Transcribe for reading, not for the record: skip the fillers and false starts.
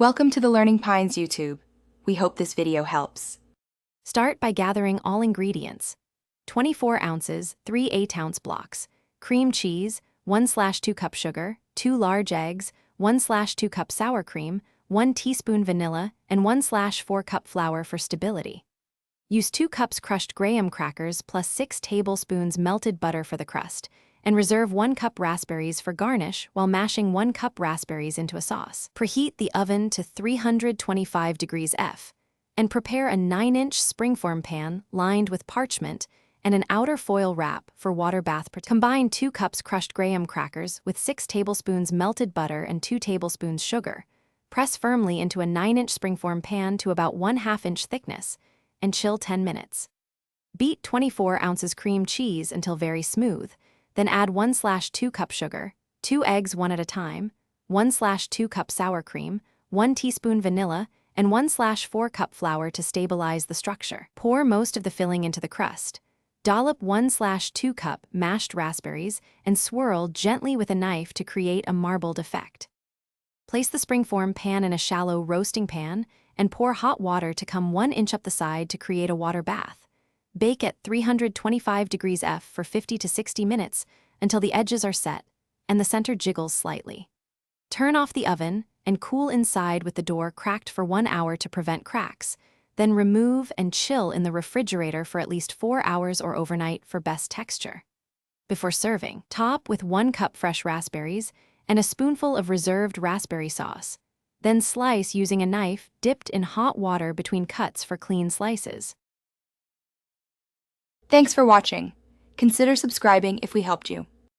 Welcome to the Learning Pines YouTube. We hope this video helps. Start by gathering all ingredients. 24 ounces, 3 8-ounce blocks, cream cheese, 1/2 cup sugar, 2 large eggs, 1/2 cup sour cream, 1 teaspoon vanilla, and 1/4 cup flour for stability. Use 2 cups crushed graham crackers plus 6 tablespoons melted butter for the crust, and reserve 1 cup raspberries for garnish while mashing 1 cup raspberries into a sauce. Preheat the oven to 325 degrees F, and prepare a 9-inch springform pan lined with parchment and an outer foil wrap for water bath protection. Combine 2 cups crushed graham crackers with 6 tablespoons melted butter and 2 tablespoons sugar. Press firmly into a 9-inch springform pan to about 1/2 inch thickness, and chill 10 minutes. Beat 24 ounces cream cheese until very smooth, then add 1/2 cup sugar, 2 eggs one at a time, 1/2 cup sour cream, 1 teaspoon vanilla, and 1/4 cup flour to stabilize the structure. Pour most of the filling into the crust. Dollop 1/2 cup mashed raspberries and swirl gently with a knife to create a marbled effect. Place the springform pan in a shallow roasting pan and pour hot water to come 1 inch up the side to create a water bath. Bake at 325 degrees F for 50 to 60 minutes until the edges are set and the center jiggles slightly. Turn off the oven and cool inside with the door cracked for 1 hour to prevent cracks. Then remove and chill in the refrigerator for at least 4 hours or overnight for best texture. Before serving, top with 1 cup fresh raspberries and a spoonful of reserved raspberry sauce. Then slice using a knife dipped in hot water between cuts for clean slices. Thanks for watching. Consider subscribing if we helped you.